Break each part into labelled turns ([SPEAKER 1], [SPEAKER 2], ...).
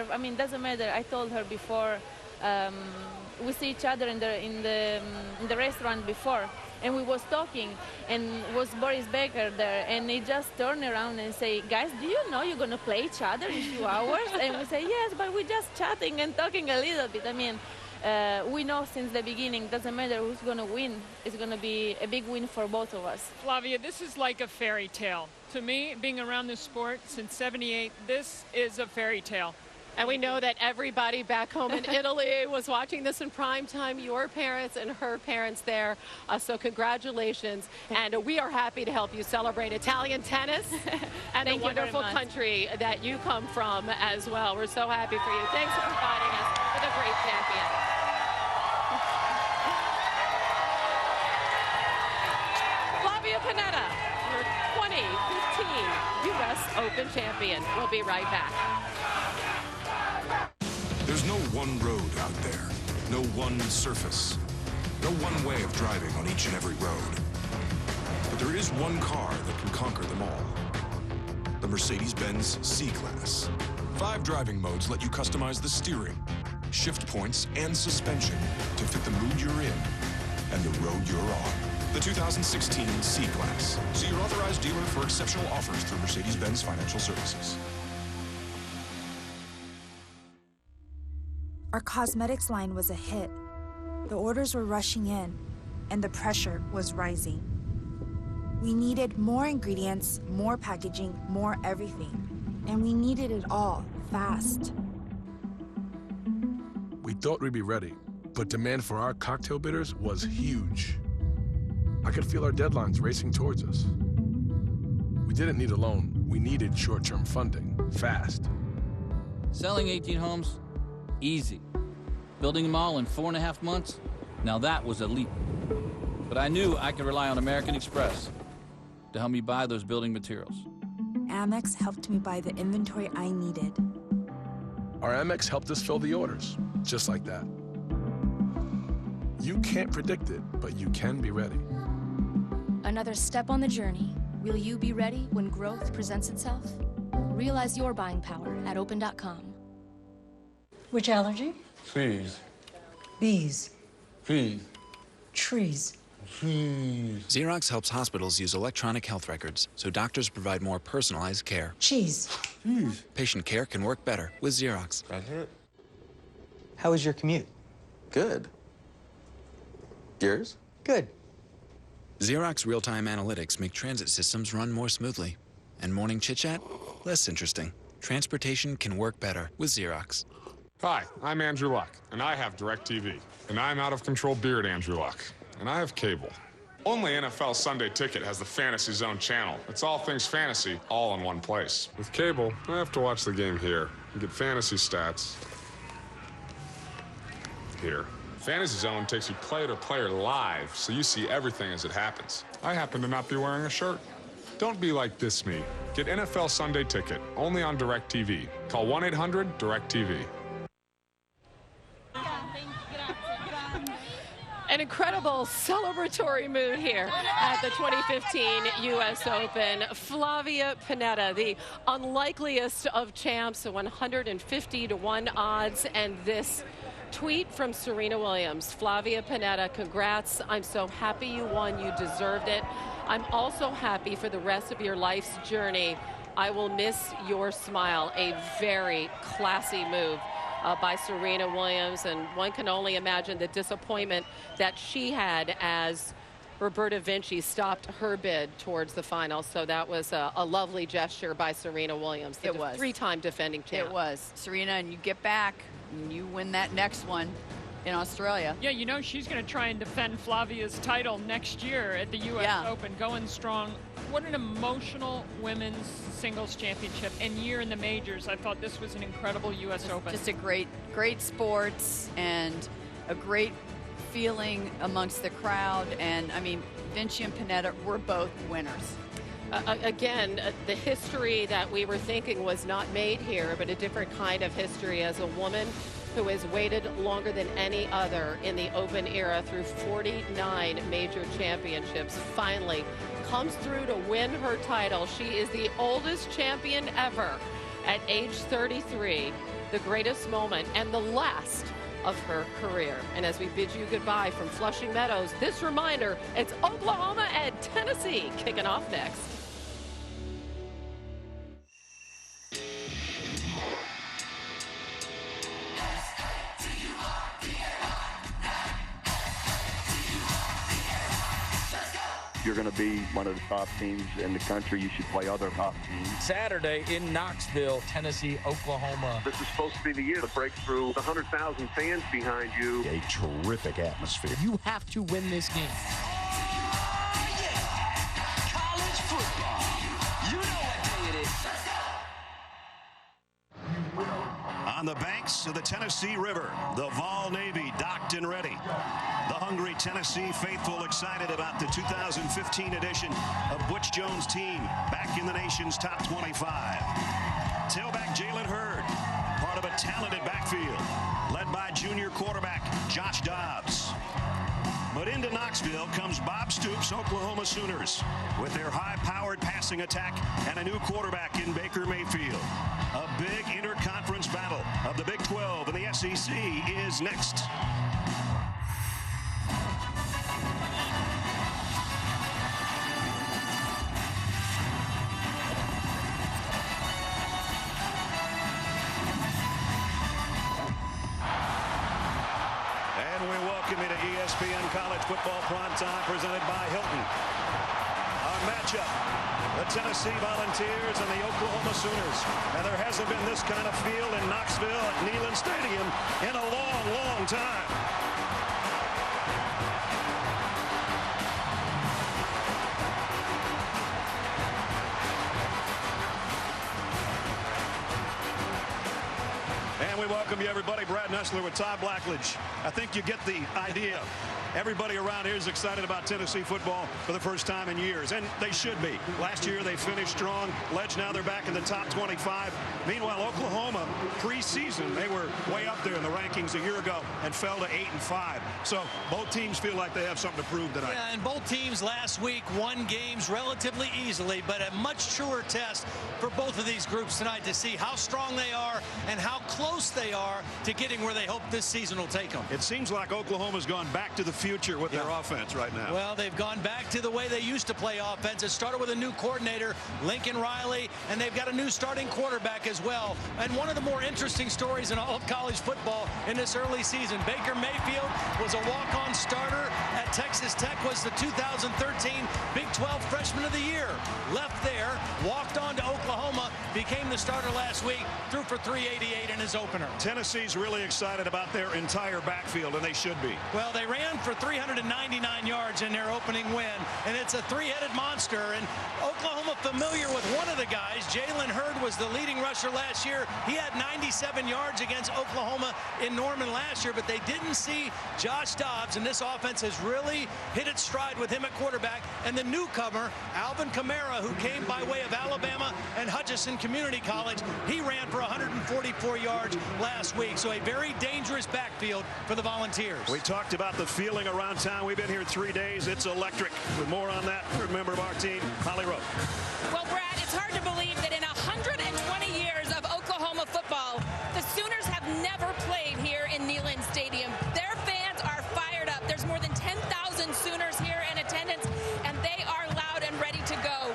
[SPEAKER 1] her. I mean, doesn't matter. I told her before. We see each other in the restaurant before, and we was talking, and was Boris Becker there, and he just turned around and say, "Guys, do you know you're gonna play each other in 2 hours?" And we say, "Yes, but we're just chatting and talking a little bit." I mean, we know since the beginning, doesn't matter who's gonna win. It's gonna be a big win for both of us.
[SPEAKER 2] Flavia, this is like a fairy tale. To me, being around this sport since '78, this is a fairy tale.
[SPEAKER 3] And we know that everybody back home in Italy was watching this in prime time, your parents and her parents there. So congratulations. And we are happy to help you celebrate Italian tennis and the wonderful country that you come from as well. We're so happy for you. Thanks for providing us with a great champion. Flavia Pannetta, your 2015 U.S. Open champion. We'll be right back.
[SPEAKER 4] There's no one road out there, no one surface, no one way of driving on each and every road. But there is one car that can conquer them all. The Mercedes-Benz C-Class. 5 driving modes let you customize the steering, shift points, and suspension to fit the mood you're in and the road you're on. The 2016 C-Class. See your authorized dealer for exceptional offers through Mercedes-Benz Financial Services.
[SPEAKER 5] Our cosmetics line was a hit. The orders were rushing in, and the pressure was rising. We needed more ingredients, more packaging, more everything. And we needed it all, fast.
[SPEAKER 6] We thought we'd be ready, but demand for our cocktail bitters was huge. I could feel our deadlines racing towards us. We didn't need a loan. We needed short-term funding, fast.
[SPEAKER 7] Selling 18 homes? Easy. Building them all in 4.5 months? Now that was a leap. But I knew I could rely on American Express to help me buy those building materials.
[SPEAKER 5] Amex helped me buy the inventory I needed.
[SPEAKER 6] Our Amex helped us fill the orders, just like that. You can't predict it, but you can be ready.
[SPEAKER 8] Another step on the journey. Will you be ready when growth presents itself? Realize your buying power at open.com.
[SPEAKER 9] Which allergy?
[SPEAKER 10] Trees.
[SPEAKER 9] Bees.
[SPEAKER 10] Trees.
[SPEAKER 9] Trees.
[SPEAKER 10] Trees.
[SPEAKER 11] Xerox helps hospitals use electronic health records so doctors provide more personalized care.
[SPEAKER 9] Cheese.
[SPEAKER 10] Cheese.
[SPEAKER 11] Patient care can work better with Xerox.
[SPEAKER 10] That's it.
[SPEAKER 12] How was your commute?
[SPEAKER 10] Good. Yours?
[SPEAKER 12] Good.
[SPEAKER 11] Xerox real-time analytics make transit systems run more smoothly. And morning chit-chat, less interesting. Transportation can work better with Xerox.
[SPEAKER 13] Hi, I'm Andrew Luck, and I have DirecTV. And I'm out-of-control beard Andrew Luck, and I have cable. Only NFL Sunday Ticket has the Fantasy Zone channel. It's all things fantasy, all in one place. With cable, I have to watch the game here and get fantasy stats here. Fantasy Zone takes you player to player live, so you see everything as it happens. I happen to not be wearing a shirt. Don't be like this me. Get NFL Sunday Ticket, only on DirecTV. Call 1-800-DirecTV.
[SPEAKER 3] An incredible celebratory mood here at the 2015 U.S. Open. Flavia Pannetta, the unlikeliest of champs, 150-1 odds, and this tweet from Serena Williams. Flavia Pannetta, congrats. I'm so happy you won. You deserved it. I'm also happy for the rest of your life's journey. I will miss your smile. A very classy move by Serena Williams, and one can only imagine the disappointment that she had as Roberta Vinci stopped her bid towards the final. So that was a lovely gesture by Serena Williams, the three-time defending champ.
[SPEAKER 14] It was. Serena, and you get back and you win that next one in Australia.
[SPEAKER 2] Yeah, you know, she's going to try and defend Flavia's title next year at the U.S. Open, going strong. What an emotional women's singles championship and year in the majors. I thought this was an incredible U.S. Open.
[SPEAKER 14] Just a great sports and a great feeling amongst the crowd. And, I mean, Vinci and Pannetta were both winners.
[SPEAKER 3] Again, the history that we were thinking was not made here, but a different kind of history as a woman who has waited longer than any other in the Open era through 49 major championships, finally comes through to win her title. She is the oldest champion ever at age 33 the greatest moment and the last of her career. And as we bid you goodbye from Flushing Meadows, this reminder, it's Oklahoma and Tennessee kicking off next.
[SPEAKER 15] You're going to be one of the top teams in the country. You should play other top teams.
[SPEAKER 16] Saturday in Knoxville, Tennessee, Oklahoma.
[SPEAKER 15] This is supposed to be the year to break through the 100,000 fans behind you.
[SPEAKER 17] A terrific atmosphere.
[SPEAKER 16] You have to win this game.
[SPEAKER 18] College football. You know what day it is.
[SPEAKER 19] On the banks of the Tennessee River, the Vol Navy docked and ready. The hungry Tennessee faithful excited about the 2015 edition of Butch Jones' team back in the nation's top 25. Tailback Jalen Hurd, part of a talented backfield, led by junior quarterback Josh Dobbs. But into Knoxville comes Bob Stoops' Oklahoma Sooners with their high-powered passing attack and a new quarterback in Baker Mayfield. A big interconference battle of the Big 12 and the SEC is next. ESPN College Football Primetime presented by Hilton. Our matchup, the Tennessee Volunteers and the Oklahoma Sooners. And there hasn't been this kind of field in Knoxville at Neyland Stadium in a long, long time. And we welcome you, everybody. Brad Nessler with Todd Blackledge. I think you get the idea. Everybody around here is excited about Tennessee football for the first time in years, and they should be. Last year, they finished strong. Ledge, now they're back in the top 25. Meanwhile, Oklahoma, preseason, they were way up there in the rankings a year ago and fell to 8-5. So both teams feel like they have something to prove tonight.
[SPEAKER 20] Yeah, and both teams last week won games relatively easily, but a much truer test for both of these groups tonight to see how strong they are and how close they are to getting where they hope this season will take them.
[SPEAKER 19] It seems like Oklahoma's gone back to the future with their offense right now.
[SPEAKER 20] Well, they've gone back to the way they used to play offense. It started with a new coordinator, Lincoln Riley, and they've got a new starting quarterback as well. And one of the more interesting stories in all of college football in this early season, Baker Mayfield was a walk-on starter at Texas Tech, was the 2013 Big 12 Freshman of the Year. Left there, walked on to Oklahoma, became the starter last week, threw for 388 in his opener.
[SPEAKER 19] Tennessee's really excited about their entire backfield, and they should be.
[SPEAKER 20] Well, they ran for 399 yards in their opening win, and it's a three-headed monster. And Oklahoma familiar with one of the guys. Jalen Hurd was the leading rusher last year. He had 97 yards against Oklahoma in Norman last year, but they didn't see Josh Dobbs, and this offense has really hit its stride with him at quarterback. And the newcomer, Alvin Kamara, who came by way of Alabama and Hutchinson Community College, he ran for 144 yards last week. So a very dangerous backfield for the Volunteers.
[SPEAKER 19] We talked about the feeling around town. We've been here 3 days. It's electric. With more on that, third member of our team, Holly Rowe.
[SPEAKER 21] Well, Brad, it's hard to believe that in 120 years of Oklahoma football, the Sooners have never played here in Neyland Stadium. Their fans are fired up. There's more than 10,000 Sooners here in attendance, and they are loud and ready to go.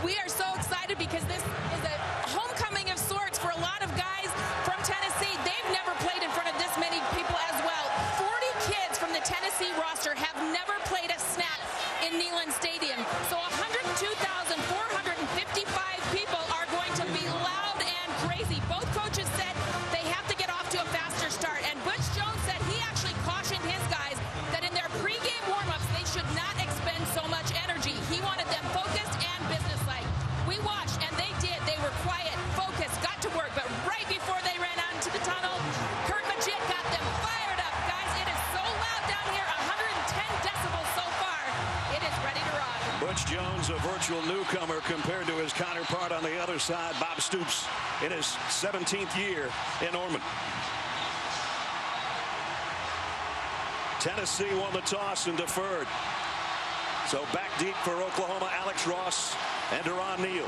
[SPEAKER 21] We are so excited because this is a homecoming of sorts for a lot of guys from Tennessee. They've never played in front of this many people as well. 40 kids from the Tennessee roster have never played a snap in Neyland Stadium. So 102,455 people are going to be loud and crazy. Both coaches said they have to get off to a faster start. And Butch Jones said he actually cautioned his guys that in their pregame warm-ups, they should not expend so much energy. He wanted them focused and businesslike. We watched, and they did. They were quiet, focused, got to work. But right before they ran out into the tunnel, Kurt Majid got them fired up. Guys, it is so loud down here, 110 decibels so far. It is ready to rock.
[SPEAKER 19] Butch Jones, a virtual newcomer compared to his counterpart on the other side, Bob Stoops, in his 17th year in Norman. Tennessee won the toss and deferred. So back deep for Oklahoma, Alex Ross and Deron Neal.